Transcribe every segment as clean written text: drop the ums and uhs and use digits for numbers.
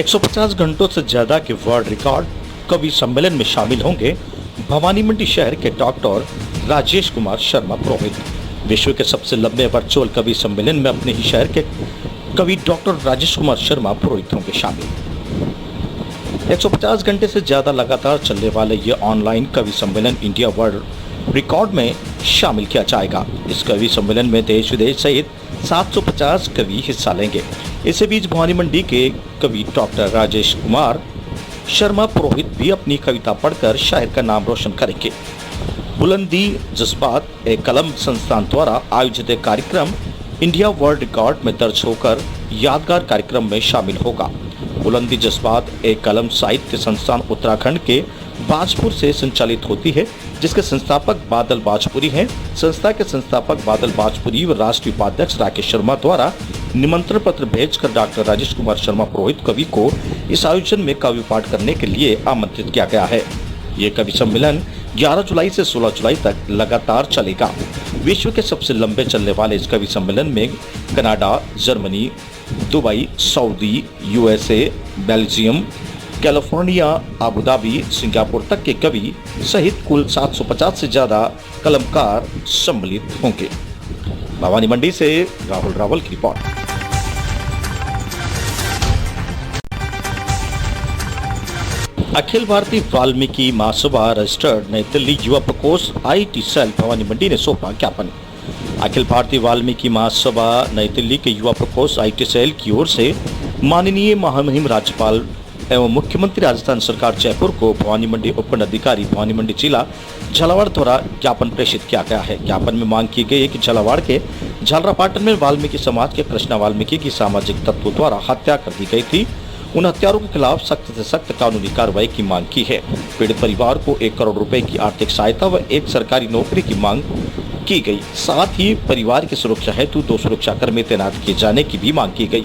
150 घंटों से ज्यादा के वर्ल्ड रिकॉर्ड कवि सम्मेलन में शामिल होंगे भवानी मंडी शहर के डॉक्टर राजेश कुमार शर्मा पुरोहित। विश्व के सबसे लंबे वर्चुअल कवि सम्मेलन में अपने ही शहर के कवि डॉक्टर राजेश कुमार शर्मा पुरोहित होंगे शामिल। 150 घंटे से ज्यादा लगातार चलने वाले ये ऑनलाइन कवि सम्मेलन इंडिया वर्ल्ड रिकॉर्ड में शामिल किया जाएगा। इस कवि सम्मेलन में देश विदेश सहित 750 कवि हिस्सा लेंगे। इसी बीच भवानी मंडी के कवि डॉक्टर राजेश कुमार शर्मा पुरोहित भी अपनी कविता पढ़कर शहर का नाम रोशन करेंगे। बुलंदी जज्बात ए कलम संस्थान द्वारा आयोजित कार्यक्रम इंडिया वर्ल्ड रिकॉर्ड में दर्ज होकर यादगार कार्यक्रम में शामिल होगा। बुलंदी जज्बात ए कलम साहित्य संस्थान उत्तराखंड के बाजपुर से संचालित होती है, जिसके संस्थापक बादल बाजपुरी हैं। संस्था के संस्थापक बादल बाजपुरी व राष्ट्रीय उपाध्यक्ष राकेश शर्मा द्वारा निमंत्रण पत्र भेजकर डॉक्टर राजेश कुमार शर्मा पुरोहित कवि को इस आयोजन में काव्य पाठ करने के लिए आमंत्रित किया गया है। ये कवि सम्मेलन 11 जुलाई से 16 जुलाई तक लगातार चलेगा। विश्व के सबसे लंबे चलने वाले इस कवि सम्मेलन में Canada, Germany, Dubai, Saudi, USA, Belgium, California, Abu Dhabi, Singapore तक के कवि सहित कुल 750 से ज्यादा कलमकार सम्मिलित होंगे। भवानी मंडी से राहुल रावल की रिपोर्ट। अखिल भारतीय वाल्मीकि महासभा रजिस्टर्ड नई दिल्ली युवा प्रकोष्ठ आईटी सेल भवानी मंडी ने सौंपा ज्ञापन। अखिल भारतीय वाल्मीकि महासभा नई दिल्ली के युवा प्रकोष्ठ आईटी सेल की ओर से माननीय महामहिम राज्यपाल एवं मुख्यमंत्री राजस्थान सरकार जयपुर को भवानी मंडी उपखंड अधिकारी भवानी मंडी जिला झालावाड़ द्वारा ज्ञापन प्रेषित किया गया है। ज्ञापन में मांग की गई है कि झालावाड़ के झालरापाटन में वाल्मीकि समाज के कृष्णा वाल्मीकि की सामाजिक तत्वों द्वारा हत्या कर दी गई थी। उन हत्यारों के खिलाफ सख्त से सख्त कानूनी कार्रवाई की मांग की है। पीड़ित परिवार को 1 करोड़ रुपए की आर्थिक सहायता व एक सरकारी नौकरी की मांग की गई। साथ ही परिवार की सुरक्षा हेतु 2 सुरक्षाकर्मी तैनात किए जाने की भी मांग की गई।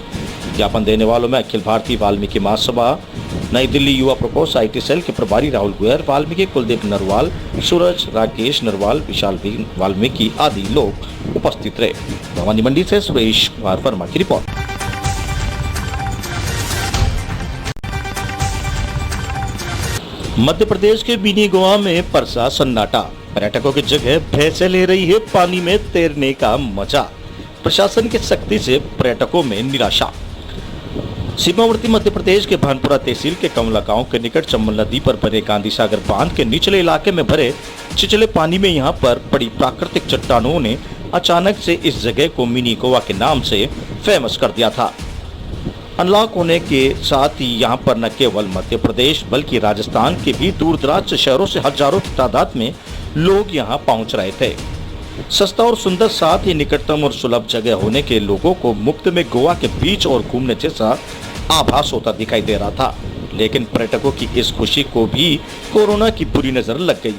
ज्ञापन देने वालों में अखिल भारतीय वाल्मीकि महासभा नई दिल्ली युवा प्रकोष्ठ आईटी सेल के प्रभारी राहुल गुयर, वाल्मीकि कुलदीप नरवाल, सूरज, राकेश नरवाल, विशाल वाल्मीकि आदि लोग उपस्थित रहे। भवानी मंडी से सुरेश कुमार वर्मा की रिपोर्ट। मध्य प्रदेश के मिनी गोवा में परसा सन्नाटा। पर्यटकों की जगह भैंसें ले रही है पानी में तैरने का मजा। प्रशासन की सख्ती से पर्यटकों में निराशा। सीमावर्ती मध्य प्रदेश के भानपुरा तहसील के कमला गांव के निकट चंबल नदी पर बने गांधी सागर बांध के निचले इलाके में भरे छिछले पानी में यहां पर पड़ी प्राकृतिक चट्टानों ने अचानक से इस जगह को मिनी गोवा के नाम से फेमस कर दिया था। अनलॉक होने के साथ ही यहाँ पर न केवल मध्य प्रदेश बल्कि राजस्थान के भी दूर दराज शहरों से हजारों की तादाद में लोग यहाँ पहुँच रहे थे। सस्ता और सुंदर साथ ही निकटतम और सुलभ जगह होने के लोगों को मुफ्त में गोवा के बीच और घूमने जैसा आभास होता दिखाई दे रहा था। लेकिन पर्यटकों की इस खुशी को भी कोरोना की बुरी नजर लग गई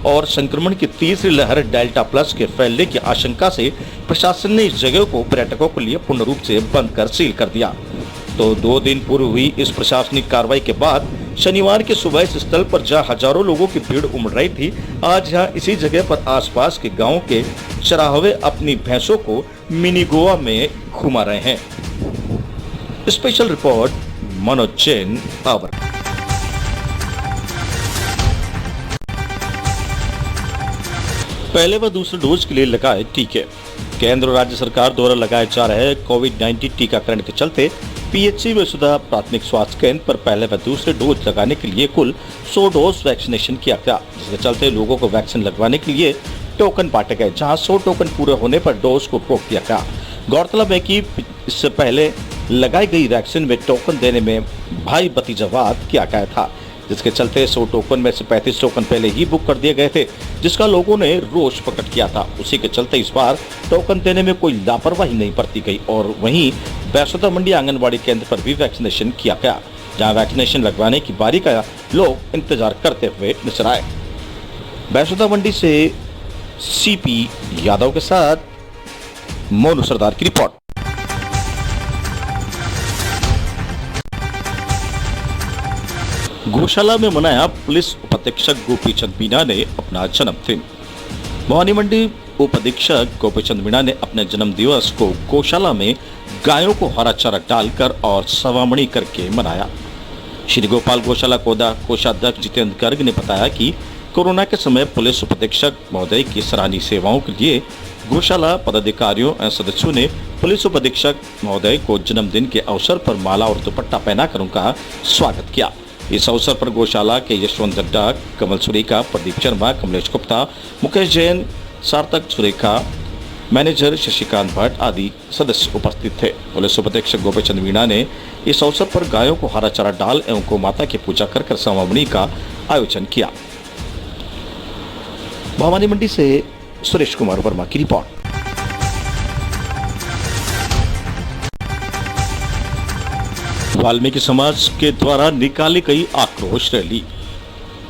और संक्रमण की तीसरी लहर डेल्टा प्लस के फैलने की आशंका से प्रशासन ने इस जगह को पर्यटकों के लिए पूर्ण रूप से बंद कर सील कर दिया। तो 2 दिन पूर्व हुई इस प्रशासनिक कार्रवाई के बाद शनिवार के सुबह इस स्थल पर जहां हजारों लोगों की भीड़ उमड़ रही थी, आज यहां इसी जगह पर आसपास के गांवों के चराहवे अपनी भैंसों को मिनी गोवा में घुमा रहे हैं। Special report Manoj Jain power. पहले व दूसरे डोज के लिए लगाए टीके। केंद्र और राज्य सरकार द्वारा लगाए जा रहे कोविड-19 टीकाकरण के चलते पीएचसी व सुधा प्राथमिक स्वास्थ्य केंद्र पर पहले व दूसरे डोज लगाने के लिए कुल 100 डोज वैक्सीनेशन किया गया, जिसके चलते लोगों को वैक्सीन लगवाने के लिए टोकन बांटे गए, जहां 100 टोकन पूरे होने पर डोज को रोक दिया गया। गौरतलब है कि इससे पहले लगाई गई वैक्सीन में टोकन देने में भाई भतीजावाद किया गया था, जिसके चलते 100 टोकन में से 35 टोकन पहले ही बुक कर दिए गए थे, जिसका लोगों ने रोष प्रकट किया था। उसी के चलते इस बार टोकन देने में कोई लापरवाही नहीं बरती गई और वहीं बैसोदा मंडी आंगनबाड़ी केंद्र पर भी वैक्सीनेशन किया गया, जहां वैक्सीनेशन लगवाने की बारी का लोग इंतजार करते हुए नजर आए। बैसोदा मंडी से सीपी यादव के साथ मोनू सरदार की रिपोर्ट। गौशाला में मनाया पुलिस उपाधीक्षक गोपीचंद मीणा ने अपना जन्मदिन। भवानी मंडी उपाधीक्षक गोपीचंद मीणा ने अपने जन्म दिवस को गौशाला में गायों को हरा चारा डालकर और सवामणी करके मनाया। श्री गोपाल गौशाला कोषाध्यक्ष जितेंद्र गर्ग ने बताया कि कोरोना के समय पुलिस उपाधीक्षक महोदय की सराहनीय सेवाओं के लिए गौशाला पदाधिकारियों एवं सदस्यों ने पुलिस उपाधीक्षक महोदय को जन्मदिन के अवसर पर माला और दुपट्टा पहनाकर उनका स्वागत किया। इस अवसर पर गौशाला के यशवंत दड्डा, कमल सुरेखा, प्रदीप शर्मा, कमलेश गुप्ता, मुकेश जैन, सार्थक सुरेखा, मैनेजर शशिकांत भट्ट आदि सदस्य उपस्थित थे। पुलिस उपाधीक्षक गोपीचंद मीणा ने इस अवसर पर गायों को हरा चारा डाल एवं गौ माता की पूजा कर समावनी का आयोजन किया। भवानी मंडी से सुरेश कुमार वर्मा की रिपोर्ट। वाल्मीकि समाज के द्वारा निकाली गई आक्रोश रैली।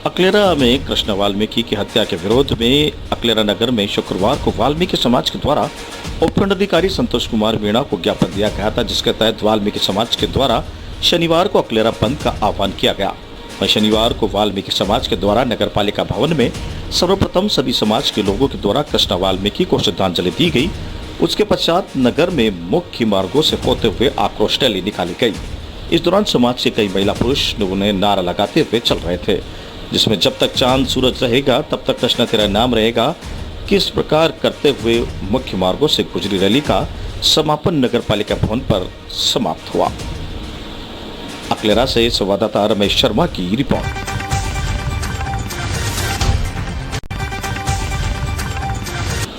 अकलेरा में कृष्ण वाल्मीकि की हत्या के विरोध में अकलेरा नगर में शुक्रवार को वाल्मीकि समाज के द्वारा उपखंड अधिकारी संतोष कुमार मीणा को ज्ञापन दिया गया था, जिसके तहत वाल्मीकि समाज के द्वारा शनिवार को अकलेरा बंद का आह्वान किया गया। वहीं शनिवार को वाल्मीकि समाज के द्वारा नगर पालिका भवन में सर्वप्रथम सभी समाज के लोगों के द्वारा कृष्ण वाल्मीकि को श्रद्धांजलि दी गई। उसके पश्चात नगर में मुख्य मार्गों से होते हुए आक्रोश रैली निकाली गई। इस दौरान समाज के कई महिला पुरुष उन्हें नारा लगाते हुए चल रहे थे, जिसमें जब तक चांद सूरज रहेगा तब तक कृष्ण तेरा नाम रहेगा। किस प्रकार करते हुए मुख्य मार्गों से गुजरी रैली का समापन नगर पालिका भवन पर समाप्त हुआ। अकलेरा से संवाददाता रमेश शर्मा की रिपोर्ट।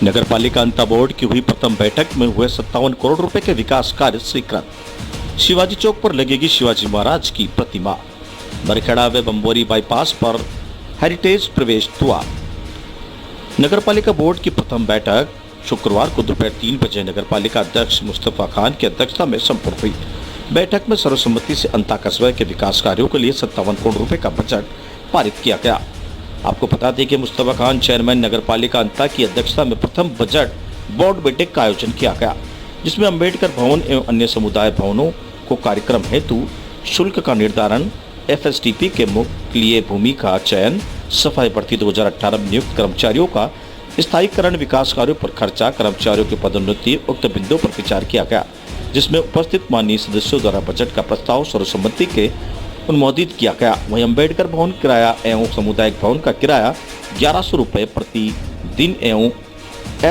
नगर पालिका अंता बोर्ड की हुई प्रथम बैठक में हुए 57 करोड़ रुपए के विकास कार्य स्वीकृत। शिवाजी चौक पर लगेगी शिवाजी महाराज की प्रतिमा। बरखेड़ा व बम्बोरी बाईपास पर हेरिटेज प्रवेश द्वार। नगर पालिका बोर्ड की प्रथम बैठक शुक्रवार को दोपहर 3 बजे नगर पालिका अध्यक्ष मुस्तफा खान की अध्यक्षता में संपन्न हुई। बैठक में सर्वसम्मति से अंता कस्बे के विकास कार्यों के लिए 57 करोड़ रुपए का बजट पारित किया गया। आपको बता दें कि मुस्तफा खान चेयरमैन नगर पालिका अंता की अध्यक्षता में प्रथम बजट बोर्ड बैठक का आयोजन किया गया, जिसमें अम्बेडकर भवन एवं अन्य समुदाय भवनों को कार्यक्रम हेतु शुल्क का निर्धारण, FSDP के लिए भूमि का चयन, सफाई भर्ती 2018 में नियुक्त कर्मचारियों का स्थायीकरण, विकास कार्यों पर खर्चा, कर्मचारियों की पदोन्नति उक्त बिंदुओं पर विचार किया गया, जिसमें उपस्थित माननीय सदस्यों द्वारा बजट का प्रस्ताव सर्वसम्मति के अनुमोदित किया गया। वहीं अम्बेडकर भवन किराया एवं सामुदायिक भवन का किराया 1100 रुपये प्रति दिन एवं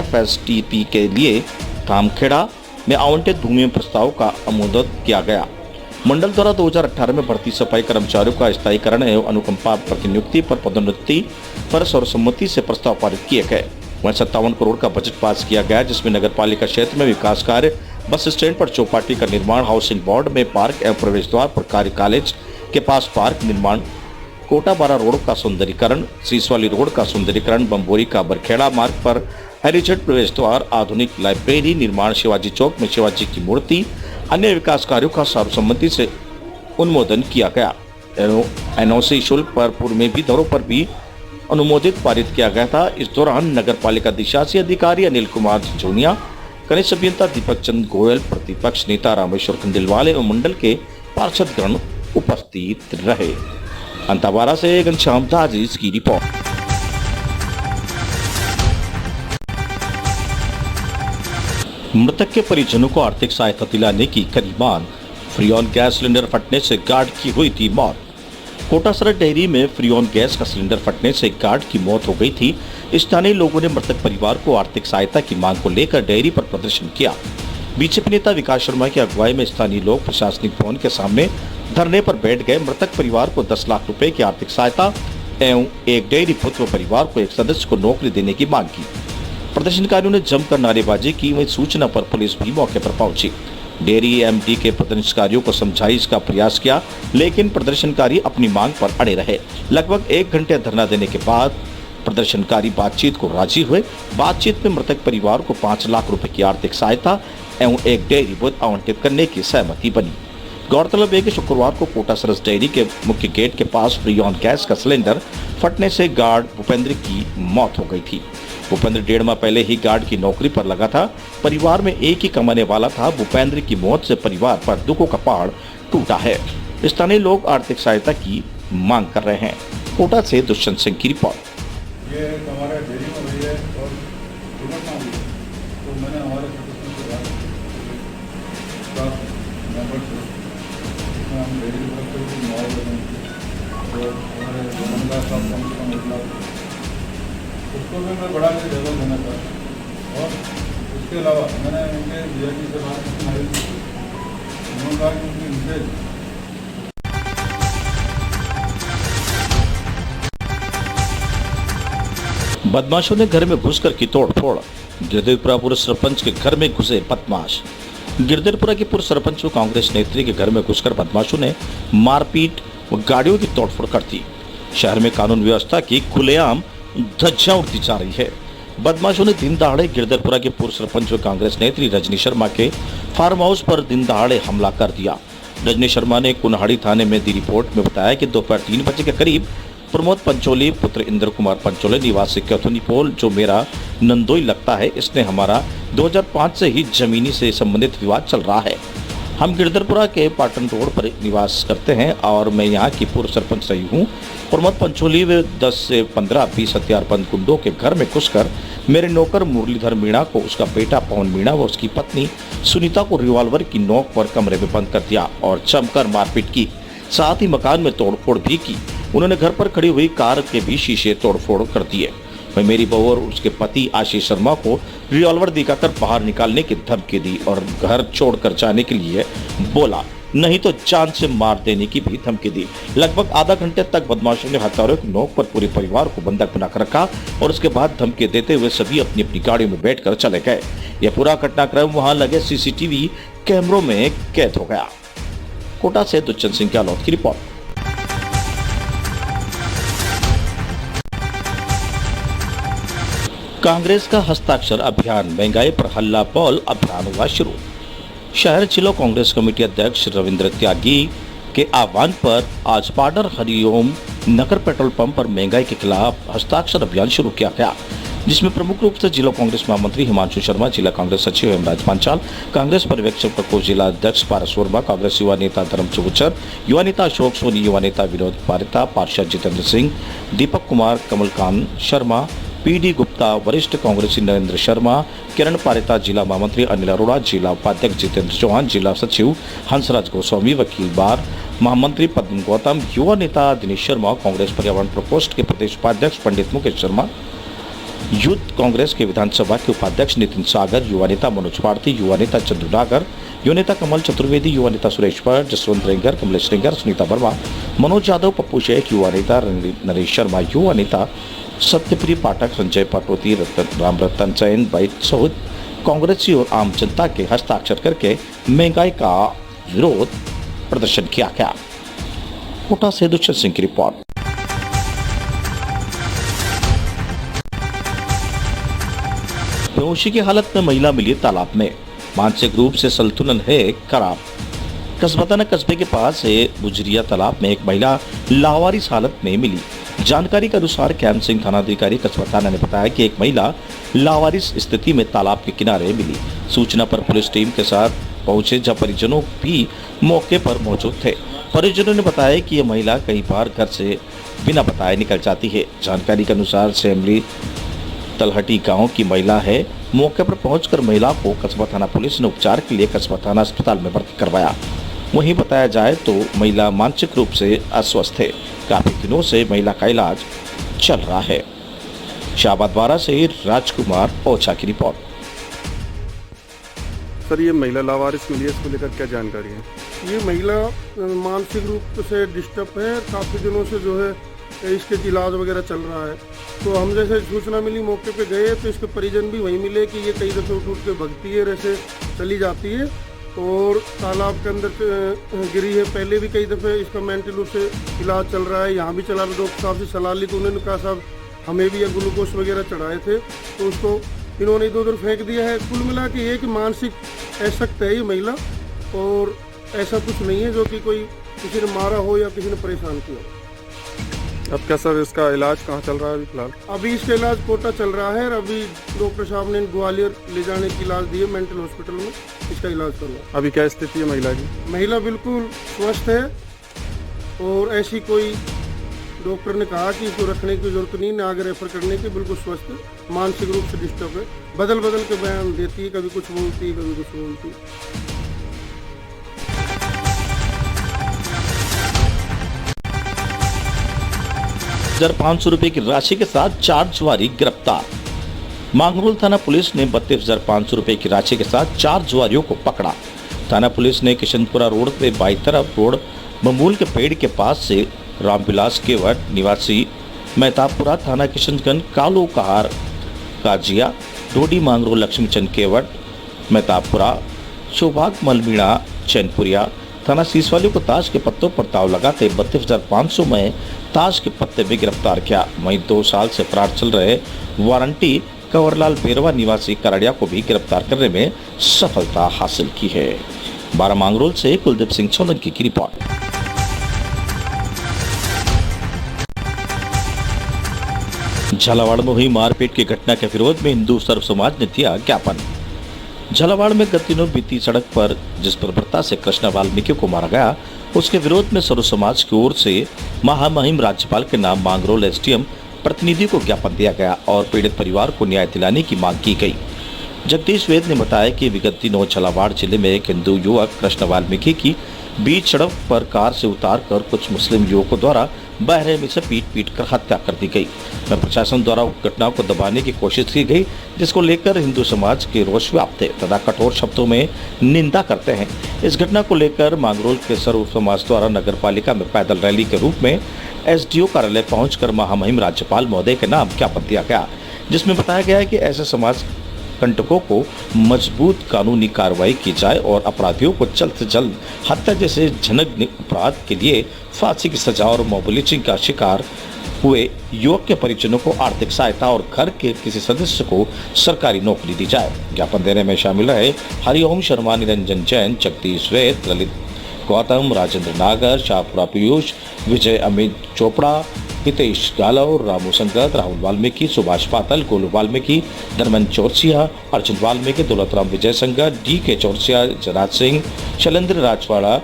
FSDP के लिए कामखेड़ा में आवंटित भूमि प्रस्ताव का अनुमोदन किया गया। मंडल द्वारा 2018 में भर्ती सफाई कर्मचारियों का स्थायीकरण एवं अनुकंपा प्रतिनियुक्ति पर पदोन्नति पर सर्वसम्मति से प्रस्ताव पारित किए गए। वहीं 57 करोड़ का बजट पास किया गया, जिसमें नगर पालिका क्षेत्र में विकास कार्य, बस स्टैंड पर चौपाटी का निर्माण, हाउसिंग बोर्ड में पार्क एवं प्रवेश द्वार पर कार्य, कॉलेज के पास पार्क निर्माण, कोटाबारा रोड का सौंदर्यीकरण, सीसवाली रोड का सौंदर्यीकरण, बम्बोरी का बरखेड़ा मार्ग पर हेरिटेज प्रवेश द्वार, आधुनिक लाइब्रेरी निर्माण, शिवाजी चौक में शिवाजी की मूर्ति, अन्य विकास कार्यों का सर्वसम्मति से अनुमोदन किया गया। NOC शुल्क पर पूर्व में भी दरों पर भी अनुमोदित पारित किया गया था। इस दौरान नगर पालिका अधिशासी अधिकारी अनिल कुमार जोनिया, कनिष्ठ अभियंता दीपक चंद गोयल, प्रतिपक्ष नेता रामेश्वर खंडेलवाल एवं मंडल के पार्षदगण उपस्थित रहे। अंतावारा से घनश्याम दाजिज की रिपोर्ट। मृतक के परिजनों को आर्थिक सहायता दिलाने की करी मांग। फ्री ऑन गैस सिलेंडर फटने से गार्ड की हुई थी मौत। कोटा सरहद डेयरी में फ्री ऑन गैस का सिलेंडर फटने से गार्ड की मौत हो गई थी। स्थानीय लोगों ने मृतक परिवार को आर्थिक सहायता की मांग को लेकर डेयरी पर प्रदर्शन किया। बीजेपी नेता विकास शर्मा की अगुवाई में स्थानीय लोग प्रशासनिक भवन के सामने धरने पर बैठ गए। मृतक परिवार को 10 लाख रुपए की आर्थिक सहायता एवं एक डेयरी पुत्र परिवार को एक सदस्य को नौकरी देने की मांग की। प्रदर्शनकारियों ने जमकर नारेबाजी की। वहीं सूचना पर पुलिस भी मौके पर पहुंची। डेयरी MD के प्रदर्शनकारियों को समझाइश का प्रयास किया, लेकिन प्रदर्शनकारी अपनी मांग पर अड़े रहे। लगभग 1 घंटे धरना देने के बाद प्रदर्शनकारी बातचीत को राजी हुए। बातचीत में मृतक परिवार को 5 लाख रुपए की आर्थिक सहायता एवं एक डेयरी बुथ आवंटित करने की सहमति बनी। गौरतलब है कि शुक्रवार को कोटा सरस डेयरी के मुख्य गेट के पास फ्री ऑन गैस का सिलेंडर फटने से गार्ड भूपेंद्र की मौत हो गई थी। भूपेंद्र 1.5 माह पहले ही गार्ड की नौकरी पर लगा था। परिवार में एक ही कमाने वाला था। भूपेंद्र की मौत से परिवार पर दुखों का पहाड़ टूटा है। स्थानीय लोग आर्थिक सहायता की मांग कर रहे हैं। कोटा से दुष्यंत सिंह की रिपोर्ट। ये हमारे डेयरी में हुई है और दुर्घटना हुई, तो मैंने हमारे सदस्यों से बात की, में हम डेली की तरफ से भी माहौल बनेंगे तो हमारे धर्मदास साहब कम से कम 1 लाख उसको भी मैं बढ़ा के जगह देना चाहता हूँ। और इसके अलावा मैंने इनके DIG से बात की, उन्होंने कहा कि उनकी विशेष बदमाशों ने घर में घुसकर की तोड़फोड़। गिरदेरपुरा पूर्व सरपंच के घर में घुसे बदमाश। गिरदेरपुरा के पूर्व सरपंच व कांग्रेस नेत्री के घर में घुसकर बदमाशों ने मारपीट व गाड़ियों की तोड़फोड़ कर दी। शहर में कानून व्यवस्था की खुलेआम धज्जियां उड़ती जा रही है। बदमाशों ने दिन दहाड़े गिरदेरपुरा के पूर्व सरपंच व कांग्रेस नेत्री रजनी शर्मा के फार्म हाउस पर दिन दहाड़े हमला कर दिया। रजनी शर्मा ने कुन्हाड़ी थाने में दी रिपोर्ट में बताया कि दोपहर 3 बजे के करीब प्रमोद पंचोली पुत्र इंद्र कुमार पंचोली निवासी कैथोनी पोल, जो मेरा नंदोई लगता है, इसने हमारा 2005 से ही जमीनी से संबंधित विवाद चल रहा है। हम गिरधरपुरा के पाटन रोड पर निवास करते हैं और मैं यहाँ की पूर्व सरपंच रही हूँ। प्रमोद पंचोली वे 10 से 15-20 हथियारबंद गुंडों के घर में घुसकर मेरे नौकर मुरलीधर मीणा को, उसका बेटा पवन मीणा व उसकी पत्नी सुनीता को रिवॉल्वर की नोक पर कमरे में बंद कर दिया और जमकर मारपीट की। साथ ही मकान में तोड़फोड़ भी की। उन्होंने घर पर खड़ी हुई कार के भी शीशे तोड़फोड़ कर दिए। वह मेरी बहू और उसके पति आशीष शर्मा को रिवॉल्वर दिखाकर बाहर निकालने की धमकी दी और घर छोड़कर जाने के लिए बोला, नहीं तो जान से मार देने की भी धमकी दी। लगभग आधा घंटे तक बदमाशों ने हथियारों की नोक पर पूरे परिवार को बंधक बनाकर रखा और उसके बाद धमकी देते हुए सभी अपनी अपनी गाड़ियों में बैठकर चले गए। यह पूरा घटनाक्रम वहां लगे CCTV कैमरों में कैद हो गया। कोटा से दुष्यंत सिंह गहलोत की रिपोर्ट। कांग्रेस का हस्ताक्षर अभियान, महंगाई पर हल्ला बोल अभियान हुआ शुरू। शहर जिला कांग्रेस कमेटी अध्यक्ष रविंद्र त्यागी के आह्वान पर आज पाडर हरिओम नगर पेट्रोल पंप पर महंगाई के खिलाफ हस्ताक्षर अभियान शुरू किया गया, जिसमें प्रमुख रूप से जिला कांग्रेस महामंत्री हिमांशु शर्मा, जिला कांग्रेस सचिव हेमराज पांचाल, कांग्रेस पर्यवेक्षक प्रकोष्ठ जिला अध्यक्ष पारस वर्मा, कांग्रेस युवा नेता धर्म चौगुचर, युवा नेता अशोक सोनी, युवा नेता विनोद पारिता, पार्षद जितेंद्र सिंह, दीपक कुमार, कमलकांत शर्मा, PD गुप्ता, वरिष्ठ कांग्रेसी नरेंद्र शर्मा, किरण पारिता, जिला महामंत्री अनिल अरोड़ा, जिला उपाध्यक्ष जितेंद्र चौहान, जिला सचिव हंसराज गोस्वामी, वकील बार महामंत्री पद्म गौतम, युवा नेता दिनेश शर्मा, कांग्रेस पर्यावरण प्रकोष्ठ के प्रदेश उपाध्यक्ष पंडित मुकेश शर्मा, यूथ कांग्रेस के विधानसभा के उपाध्यक्ष नितिन सागर, युवा नेता मनोज भारती, युवा नेता चंद्रू नागर, युवा नेता कमल चतुर्वेदी, युवा नेता सुरेश भट्ट, जसवंत रेंगर, कमलेश रेंगर, सुनीता वर्मा, मनोज यादव, पप्पू शेख, युवा नेता नरेश शर्मा, युवा नेता सत्यप्रिय पाठक, संजय पाटोती, राम रतन चैन बैठ सहित कांग्रेसी और आम जनता के हस्ताक्षर करके महंगाई का विरोध प्रदर्शन किया गया। कोटा से दुष्यंत सिंह की रिपोर्ट। बेहोशी की हालत में महिला मिली तालाब में, मानसिक रूप से संतुलन है खराब। कसबताना कस्बे के पास है बुजरिया तालाब में एक महिला लावारिस हालत में मिली। जानकारी के अनुसार कैंप सिंह थानाधिकारी कसबताना ने बताया कि एक महिला लावारिस स्थिति में तालाब के किनारे मिली। सूचना पर पुलिस टीम के साथ पहुंचे, जब परिजनों भी मौके पर मौजूद थे। परिजनों ने बताया कि यह महिला कई बार घर से बिना बताए निकल जाती है। जानकारी के अनुसार सेमली तलहटी गांव की महिला है। मौके पर पहुंचकर महिला को कस्बा थाना पुलिस ने उपचार के लिए कस्बा थाना अस्पताल में भर्ती करवाया। वहीं बताया जाए तो महिला मानसिक रूप से अस्वस्थ है। काफी दिनों से महिला का इलाज चल रहा है। शाहबादवारा से राजकुमार ओछा की रिपोर्ट। सर, ये महिला लावारिस मिली है, इसको लेकर क्या जानकारी है? ये महिला मानसिक रूप से डिस्टर्ब है, काफ़ी दिनों से जो है इसके इलाज वगैरह चल रहा है। तो हम जैसे सूचना मिली मौके पे गए तो इसके परिजन भी वहीं मिले कि ये कई दफ़े उठ के भगती है, ऐसे चली जाती है और तालाब के अंदर गिरी है। पहले भी कई दफ़े इसका मेंटल रूप से इलाज चल रहा है। यहाँ भी चला, डॉक्टर साहब से सलाह ली तो उन्होंने कहा साहब हमें भी ये ग्लूकोज वगैरह चढ़ाए थे तो उसको इन्होंने इधर उधर फेंक दिया है। कुल मिला के ये कि मानसिक असक्त है ये महिला और ऐसा कुछ नहीं है जो कि कोई किसी ने मारा हो या किसी ने परेशान किया। अब क्या सर इसका इलाज कहाँ चल रहा है अभी फिलहाल? अभी इसका इलाज कोटा चल रहा है। अभी डॉक्टर साहब ने ग्वालियर ले जाने की इलाज दी है, मेंटल हॉस्पिटल में इसका इलाज चल रहा है। अभी क्या स्थिति है महिला की? महिला बिल्कुल स्वस्थ है और ऐसी कोई डॉक्टर ने कहा कि इसको रखने की जरूरत नहीं, ना आगे रेफर करने की, बिल्कुल स्वस्थ है। मानसिक रूप से डिस्टर्ब है, बदल बदल के बयान देती है, कभी कुछ बोलती है कभी कुछ बोलती है। 32,500 रुपए की राशि के साथ 4 जुआरी गिरफ्तार। मांगरोल थाना पुलिस ने 32,500 रुपए की राशि के साथ 4 जुआरियों को पकड़ा। थाना पुलिस ने किशनपुरा रोड पे बाई तरफ रोड बमूल के पेड़ के पास से रामविलास केवट निवासी मेहताबपुरा थाना किशनगंज कालू कहार काजिया डोडी मांगरोल लक्ष्मीचंद केवट मेहताबपुरा सौभाग मलमीणा चैनपुरिया थाना सीसवाली को ताश के पत्तों पर ताव लगाते 32,500 में ताश के पत्ते भी गिरफ्तार किया। वहीं 2 साल से फरार चल रहे वारंटी कंवरलाल बेरवा निवासी करड़िया को भी गिरफ्तार करने में सफलता हासिल की है। 12 मांगरोल से कुलदीप सिंह सोलंकी की रिपोर्ट। झालावाड़ में हुई मारपीट की घटना के विरोध में हिंदू सर्व समाज ने दिया ज्ञापन। झालावाड़ में गत दिनों बीती सड़क पर जिस बर्बरता से कृष्ण वाल्मीकि को मारा गया, उसके विरोध में सर्व समाज की ओर से महामहिम राज्यपाल के नाम मांगरोल एसडीएम प्रतिनिधि को ज्ञापन दिया गया और पीड़ित परिवार को न्याय दिलाने की मांग की गई। जगदीश वेद ने बताया कि विगत दिनों झालावाड़ जिले में एक हिंदू युवक कृष्ण वाल्मीकि की बीच सड़क पर कार से उतारकर कुछ मुस्लिम युवकों द्वारा बहरहमी से पीट कर हत्या कर दी गई। प्रशासन द्वारा घटना को दबाने की कोशिश की गई, जिसको लेकर हिंदू समाज के रोष व्याप्त है तथा कठोर शब्दों में निंदा करते हैं। इस घटना को लेकर मांगरोल के सर्व समाज द्वारा नगर पालिका में पैदल रैली के रूप में एसडीओ कार्यालय पहुंचकर महामहिम राज्यपाल महोदय के नाम ज्ञापन दिया गया, जिसमें बताया गया है कि ऐसे समाज कंटकों को मजबूत कानूनी कार्रवाई की जाए और अपराधियों को जल्द से जल्द हत्या जैसे जघन्य अपराध के लिए फांसी की सजा और मॉब लिंचिंग का शिकार हुए युवक के परिजनों को आर्थिक सहायता और घर के किसी सदस्य को सरकारी नौकरी दी जाए। ज्ञापन देने में शामिल रहे हरिओम शर्मा, निरंजन जैन, जगदीश वेद, ललित गौतम, राजेंद्र नागर, शाहपुरा पीयूष, विजय अमित चोपड़ा, हितेश गालव, रामू संगत, राहुल वाल्मीकि, सुभाष पातल, गोलू वाल्मीकि, धर्मेंद्र चौरसिया, अर्जुन वाल्मीकि, दौलतराम विजय संगत, DK चौरसिया, जराज सिंह, शैलेंद्र राजवाड़ा,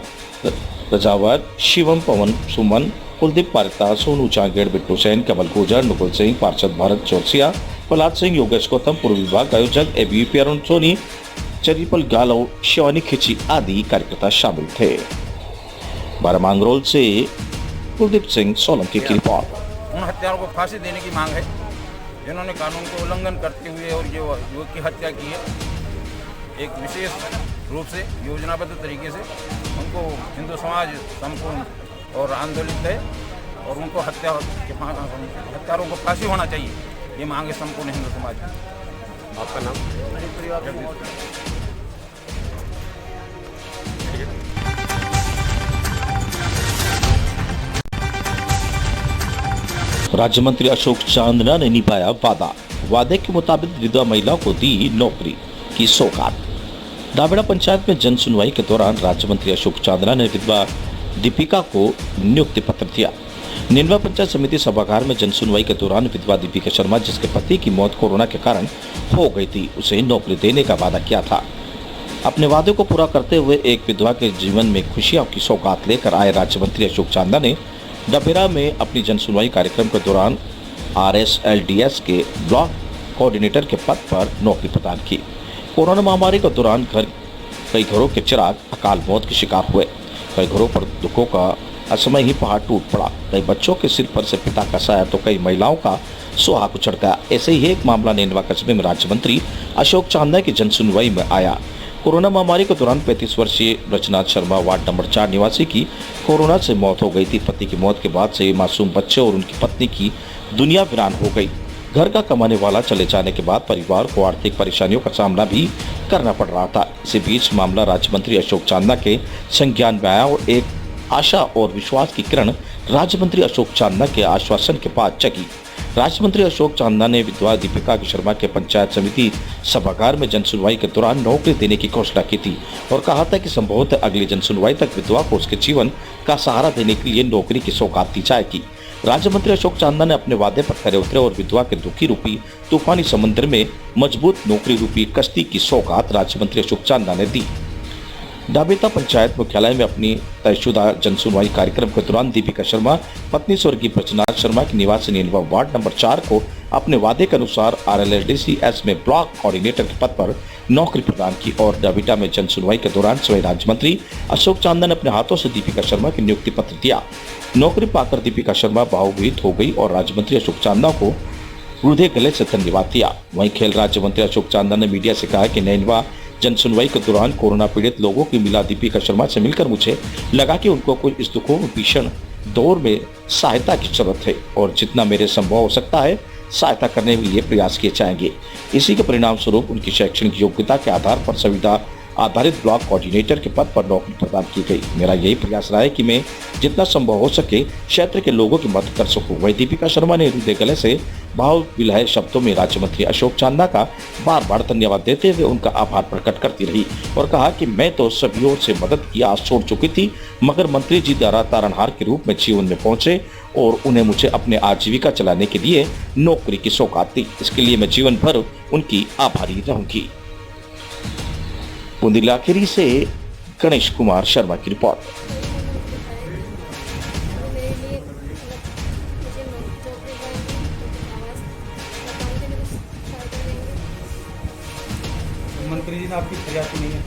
रजावत, शिवम पवन सुमन, कुलदीप पारिता, सोनू चांगेड़, बिट्टू सेन, कमल गुर्जर, नुकुल सिंह, पार्षद भारत चौरसिया, प्रहलाद सिंह, योगेश गौतम, पूर्व विभाग आयोजक ABVP अरुण सोनी, चरिपल गालव, शिवानी खिची आदि कार्यकर्ता शामिल थे। 12 मांगरोल से कुलदीप सिंह सोलंकी की रिपोर्ट। उन हत्यारों को फांसी देने की मांग है जिन्होंने कानून को उल्लंघन करते हुए और ये युवक की हत्या की है। एक विशेष रूप से योजनाबद्ध तरीके से उनको हिंदू समाज संपूर्ण और आंदोलित है और उनको हत्यारों को फांसी होना चाहिए, ये मांग है संपूर्ण हिंदू समाज की। आपका नाम? राज्य मंत्री अशोक चांदना ने निभाया वादे के मुताबिक विधवा महिला को दी नौकरी की सौगात। दावेड़ा पंचायत में जन सुनवाई के दौरान राज्य मंत्री अशोक चांदना ने विधवा दीपिका को नियुक्ति पत्र दिया। निनवा पंचायत समिति सभागार में जन सुनवाई के दौरान विधवा दीपिका शर्मा, जिसके पति की मौत कोरोना के कारण हो गई थी, उसे नौकरी देने का वादा किया था। अपने वादे को पूरा करते हुए एक विधवा के जीवन में खुशियों की सौगात लेकर आए राज्य मंत्री अशोक चांदना ने डबेरा में अपनी जन सुनवाई कार्यक्रम के दौरान RSLDS के ब्लॉक कोऑर्डिनेटर के पद पर नौकरी प्रदान की। कोरोना महामारी के दौरान कई घरों के चिराग अकाल मौत के शिकार हुए। कई घरों पर दुखों का असमय ही पहाड़ टूट पड़ा। कई बच्चों के सिर पर से पिता का साया तो कई महिलाओं का सुहाग उछड़ गया। ऐसे ही एक मामला नेनवा कस्बे में राज्य मंत्री अशोक चांदना की जन सुनवाई में आया। कोरोना महामारी के दौरान 35 वर्षीय रचनाथ शर्मा वार्ड नंबर 4 निवासी की कोरोना से मौत हो गई थी। पति की मौत के बाद से मासूम बच्चे और उनकी पत्नी की दुनिया वीरान हो गई। घर का कमाने वाला चले जाने के बाद परिवार को आर्थिक परेशानियों का सामना भी करना पड़ रहा था। इसी बीच मामला राज्य मंत्री अशोक चांदना के संज्ञान में आया और एक आशा और विश्वास की किरण राज्य मंत्री अशोक चांदना के आश्वासन के बाद जगी। राज्य मंत्री अशोक चांदना ने विधवा दीपिका शर्मा के पंचायत समिति सभागार में जन सुनवाई के दौरान नौकरी देने की घोषणा की थी और कहा था कि संभवतः अगली जन सुनवाई तक विधवा को उसके जीवन का सहारा देने के लिए नौकरी की सौगात दी जाएगी। राज्य मंत्री अशोक चांदना ने अपने वादे पर खरे उतरे और विधवा के दुखी रूपी तूफानी समुद्र में मजबूत नौकरी रूपी कश्ती की सौगात राज्य मंत्री अशोक चांदना ने दी। डाबेता पंचायत मुख्यालय में अपनी तयशुदा जन सुनवाई कार्यक्रम के दौरान दीपिका शर्मा पत्नी स्वर्गीय ब्रजनाथ शर्मा की निवासी नेनवा वार्ड नंबर 4 को अपने वादे के अनुसार RLDCS में ब्लॉक कोऑर्डिनेटर के पद पर नौकरी प्रदान की और डाबेता में जन सुनवाई के दौरान स्वयं राज्य मंत्री अशोक चांदना ने अपने हाथों से दीपिका शर्मा की नियुक्ति पत्र दिया। नौकरी पाकर दीपिका शर्मा भावभीत हो गई और राज्य मंत्री अशोक चांदा को हृदय गले से धन्यवाद दिया। वहीं खेल राज्य मंत्री अशोक चांदा ने मीडिया से कहा कि नैनवा जन सुनवाई के दौरान कोरोना पीड़ित लोगों की मिला दीपिका शर्मा से मिलकर मुझे लगा कि उनको कोई इस दुखों भीषण दौर में सहायता की जरूरत है और जितना मेरे संभव हो सकता है सहायता करने के लिए प्रयास किए जाएंगे। इसी के परिणाम स्वरूप उनकी शैक्षणिक योग्यता के आधार पर संविदा आधारित ब्लॉक कोऑर्डिनेटर के पद पर नौकरी प्रदान की गई। मेरा यही प्रयास रहा है कि मैं जितना संभव हो सके क्षेत्र के लोगों की मदद कर सकूं। वहीं दीपिका शर्मा ने हृदय गले से भाव विलय शब्दों में राज्य मंत्री अशोक चांदा का बार बार धन्यवाद देते हुए उनका आभार प्रकट करती रही और कहा कि मैं तो सभी ओर से मदद की आस छोड़ चुकी थी, मगर मंत्री जी द्वारा तारणहार के रूप में जीवन में पहुंचे और उन्हें मुझे अपने आजीविका चलाने के लिए नौकरी की सौगात दी। इसके लिए मैं जीवन भर उनकी आभारी रहूंगी। बुंदेलखंड से गणेश कुमार शर्मा की रिपोर्ट। मंत्री जी ने आपकी फरियाद सुनी है,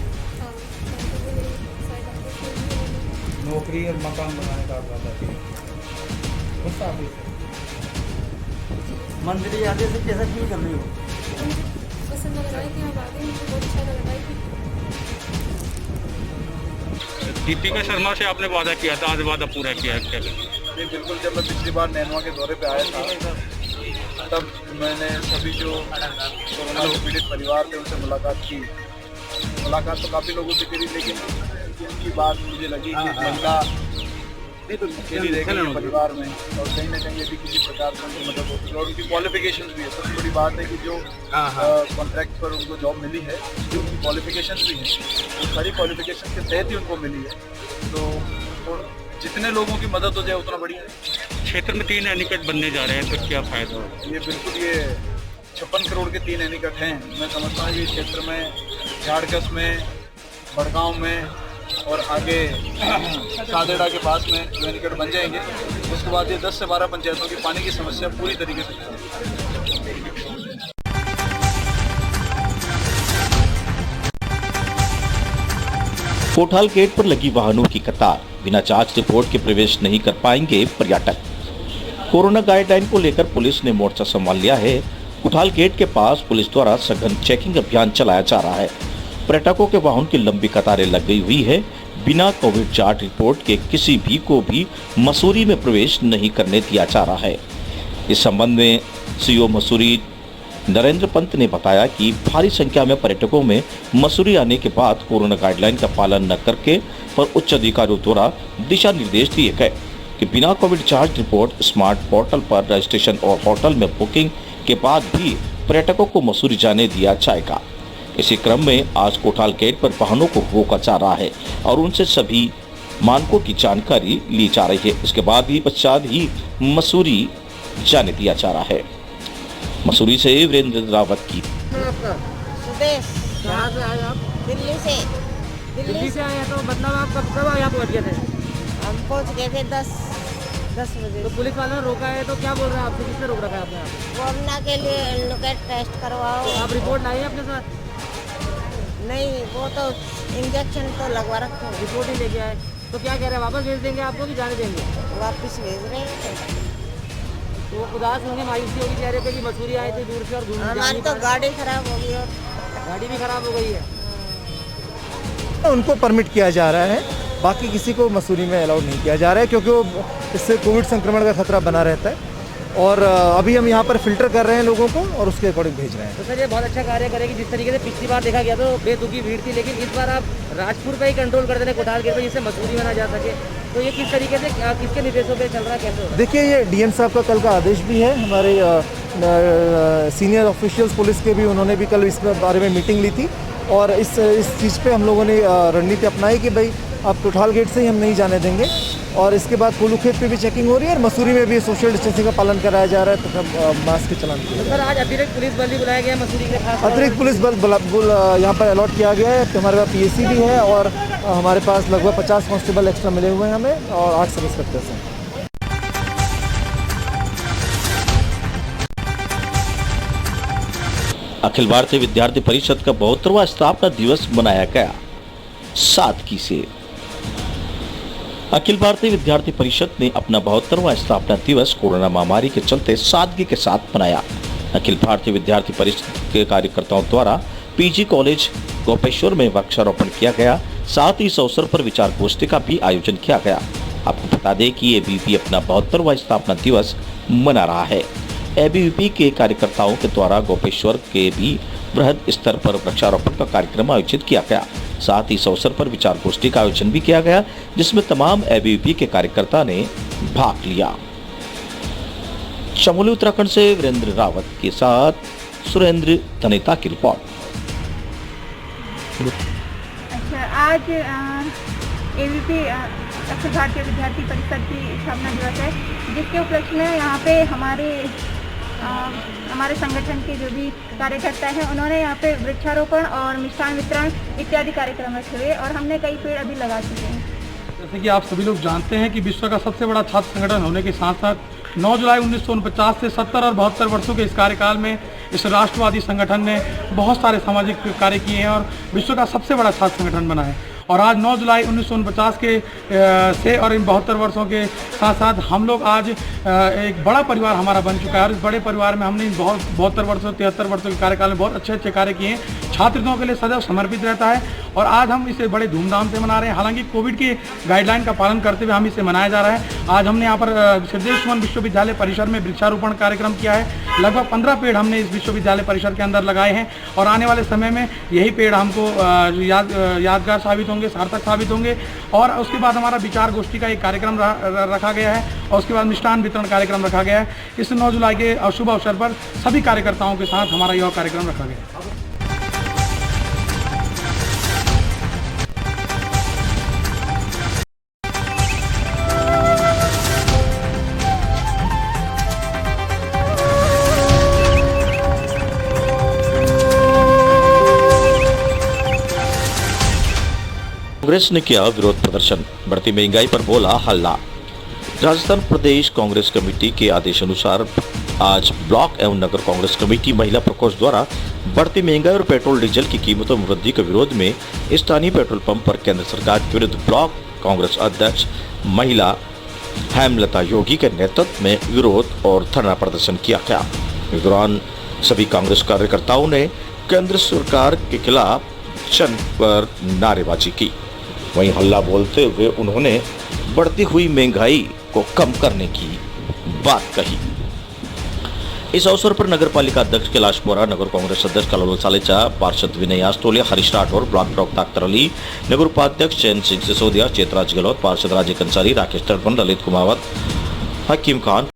नौकरी और मकान बनाने का वादा किया। खुश आप मंत्री आदेश से कैसा फील कर रही हो? पसंद लग रहा है कि आप आगे मुझे बहुत अच्छा लग रहा है कि दीपिका शर्मा से आपने वादा किया था, आज वादा पूरा किया है क्या? नहीं, बिल्कुल। जब मैं पिछली बार नैनवा के दौरे पे आया था तब मैंने सभी जो कोरोना से पीड़ित परिवार थे उनसे मुलाकात की। मुलाकात तो काफ़ी लोगों से करी, लेकिन उनकी बात मुझे लगी कि महिला अकेली रह गई परिवार में और कहीं ना कहीं यदि किसी प्रकार से उनकी मदद होती है और उनकी क्वालिफिकेशन भी है। सबसे बड़ी बात है कि जो कॉन्ट्रैक्ट पर उनको जॉब मिली है, जो उनकी क्वालिफिकेशन भी है, वो सारी क्वालिफिकेशन के तहत ही उनको मिली है। तो जितने लोगों की मदद हो जाए उतना बढ़िया है। क्षेत्र में 3 एनीकट बनने जा रहे हैं तो क्या फायदा होगा? ये बिल्कुल, ये 56 करोड़ के 3 एनीकट हैं। मैं समझता हूँ ये क्षेत्र में झाड़कस में, बड़गांव में और आगे सादेड़ा के पास में जो एनीकट बन जाएंगे, उसके बाद ये 10 से 12 पंचायतों की पानी की समस्या पूरी तरीके से कोठाल गेट पर लगी वाहनों की कतार, बिना जांच रिपोर्ट के प्रवेश नहीं कर पाएंगे पर्यटक। कोरोना गाइडलाइन को लेकर पुलिस ने मोर्चा संभाल लिया है। कोठाल गेट के पास पुलिस द्वारा सघन चेकिंग अभियान चलाया जा रहा है। पर्यटकों के वाहन की लंबी कतारें लग गई हुई है। बिना कोविड जांच रिपोर्ट के किसी भी को भी मसूरी में प्रवेश नहीं करने दिया जा रहा है। इस संबंध में सीओ मसूरी नरेंद्र पंत ने बताया कि भारी संख्या में पर्यटकों में मसूरी आने के बाद कोरोना गाइडलाइन का पालन न करके पर उच्च अधिकारियों द्वारा दिशा निर्देश दिए गए कि बिना कोविड जांच रिपोर्ट स्मार्ट पोर्टल पर रजिस्ट्रेशन और होटल में बुकिंग के बाद भी पर्यटकों को मसूरी जाने दिया जाएगा। इसी क्रम में आज कोठाल गेट पर वाहनों को रोका जा रहा है और उनसे सभी मानकों की जानकारी ली जा रही है। इसके बाद ही पश्चात ही मसूरी जाने दिया जा रहा है। मसूरी से वीरेंद्र रावत की। सुदेश, कहाँ से आए आप? दिल्ली से। दिल्ली से आए हैं तो मतलब आप कब यहाँ पहुँच गए थे? हम पहुँच गए थे 10 बजे। तो पुलिस वालों ने रोका है तो क्या बोल रहे हैं आपसे? किसने रोक रखा है आपने यहाँ पे? कोरोना के लिए उनके टेस्ट करवाओ। आप रिपोर्ट लाई है अपने साथ? नहीं, वो तो इंजेक्शन तो लगवा रखे हैं। रिपोर्ट ही लेके आए तो क्या कह रहे हैं, वापस भेज देंगे आपको कि जाने देंगे? वापस भेज रहे हैं। तो वो उदास होंगे, मायूसी होगी चेहरे पे कि मसूरी आए थे दूर से और घूमने हमारी तो गाड़ी खराब हो गई और गाड़ी भी खराब हो गई है। उनको परमिट किया जा रहा है, बाकी किसी को मसूरी में अलाउड नहीं किया जा रहा है क्योंकि वो इससे कोविड संक्रमण का खतरा बना रहता है। और अभी हम यहाँ पर फिल्टर कर रहे हैं लोगों को और उसके अकॉर्डिंग भेज रहे हैं। तो सर ये बहुत अच्छा कार्य करेगी। जिस तरीके से पिछली बार देखा गया तो बेतुकी भीड़ थी, लेकिन इस बार आप राजपुर पे ही कंट्रोल कर देने कोठाल गेट पे, जिससे मसूरी में ना जा सके। तो ये किस तरीके से किसके निर्देशों पे चल रहा है, कैसे हो रहा है? देखिए, ये डीएम साहब का कल का आदेश भी है। हमारे सीनियर ऑफिशियल्स पुलिस के भी, उन्होंने भी कल इस बारे में मीटिंग ली थी और इस चीज़ पे हम लोगों ने रणनीति अपनाई कि भाई आप कोठाल गेट से ही हम नहीं जाने देंगे। और इसके बाद कोलूखेत पे भी चेकिंग हो रही है और मसूरी में भी सोशल डिस्टेंसिंग का पालन कराया जा रहा है तथा मास्क के चलान किया। सर आज अतिरिक्त पुलिस बल भी बुलाया गया मसूरी के खास? अतिरिक्त पुलिस बल यहाँ पर अलॉट किया गया है। हमारे पास पीएसी भी है और हमारे पास लगभग 50 कांस्टेबल एक्स्ट्रा मिले हुए हैं हमें और 8 सब इंस्पेक्टर्स हैं। अखिल भारतीय विद्यार्थी परिषद का 72वां स्थापना दिवस मनाया गया सादगी से। अखिल भारतीय विद्यार्थी परिषद ने अपना 72वां स्थापना दिवस कोरोना महामारी के चलते सादगी के साथ मनाया। अखिल भारतीय विद्यार्थी परिषद के कार्यकर्ताओं द्वारा पीजी कॉलेज गोपेश्वर में वृक्षारोपण किया गया। साथ ही इस अवसर पर विचार गोष्ठी का भी आयोजन किया गया। आपको बता दें कि एबीवीपी अपना 72वां स्थापना दिवस मना रहा है। एबीवीपी के कार्यकर्ताओं के द्वारा गोपेश्वर के भी बृहद स्तर पर वृक्षारोपण का कार्यक्रम आयोजित किया गया। साथ ही इस अवसर पर विचार गोष्ठी का आयोजन भी किया गया, जिसमें तमाम एबीवीपी के कार्यकर्ता ने भाग लिया। चमोली उत्तराखंड से वीरेंद्र रावत के साथ सुरेंद्र तनेता की रिपोर्ट। अच्छा, आज एबीवीपी अखिल भारतीय विद्यार्थी परिषद की स्थापना दिवस है, जिसके उपलक्ष्य में यहाँ पे हमारे संगठन के जो भी कार्यकर्ता हैं उन्होंने यहाँ पे वृक्षारोपण और मिष्ठान वितरण इत्यादि कार्यक्रम रखे हुए और हमने कई पेड़ अभी लगा चुके हैं। जैसे कि आप सभी लोग जानते हैं कि विश्व का सबसे बड़ा छात्र संगठन होने के साथ साथ 9 जुलाई 1949 से 70 और 72 वर्षों के इस कार्यकाल में इस राष्ट्रवादी संगठन ने बहुत सारे सामाजिक कार्य किए हैं और विश्व का सबसे बड़ा छात्र संगठन बना है। और आज 9 जुलाई 1949 के से और इन 72 वर्षों के साथ साथ हम लोग आज एक बड़ा परिवार हमारा बन चुका है और इस बड़े परिवार में हमने इन 72 वर्षों 73 वर्षों के कार्यकाल में बहुत अच्छे अच्छे कार्य किए हैं। छात्रों के लिए सदैव समर्पित रहता है और आज हम इसे बड़े धूमधाम से मना रहे हैं। हालांकि कोविड की गाइडलाइन का पालन करते हुए हम इसे मनाया जा रहा है। आज हमने यहाँ पर सिद्धेश्वर सुमन विश्वविद्यालय परिसर में वृक्षारोपण कार्यक्रम किया है। लगभग 15 पेड़ हमने इस विश्वविद्यालय परिसर के अंदर लगाए हैं और आने वाले समय में यही पेड़ हमको यादगार साबित होंगे, सार्थक साबित होंगे। और उसके बाद हमारा विचार गोष्ठी का एक कार्यक्रम रखा गया है और उसके बाद मिष्ठान वितरण कार्यक्रम रखा गया है। इस 9 जुलाई के शुभ अवसर पर सभी कार्यकर्ताओं के साथ हमारा यह कार्यक्रम रखा गया है। कांग्रेस ने किया विरोध प्रदर्शन, बढ़ती महंगाई पर बोला हल्ला। राजस्थान प्रदेश कांग्रेस कमेटी के आदेशानुसार आज ब्लॉक एवं नगर कांग्रेस कमेटी महिला प्रकोष्ठ द्वारा बढ़ती महंगाई और पेट्रोल डीजल की कीमतों में वृद्धि के विरोध में स्थानीय पेट्रोल पंप पर केंद्र सरकार के विरुद्ध ब्लॉक कांग्रेस अध्यक्ष महिला हेमलता योगी के नेतृत्व में विरोध और धरना प्रदर्शन किया गया। इस दौरान सभी कांग्रेस कार्यकर्ताओं ने केंद्र सरकार के खिलाफ जन पर नारेबाजी की। वहीं हल्ला बोलते हुए उन्होंने बढ़ती हुई महंगाई को कम करने की बात कही। इस अवसर पर नगर पालिका अध्यक्ष कैलाश बोरा, नगर कांग्रेस अध्यक्ष कलवल सालेचा, पार्षद विनय आस्तोले, हरीश राठौर, ब्लॉक प्रवक्ता अख्तर अली, नगर उपाध्यक्ष चैन सिंह सिसोदिया, चेतराज गहलोत, पार्षद राजे कंसारी, राकेश तड़पन, ललित कुमावत, हकीम खान,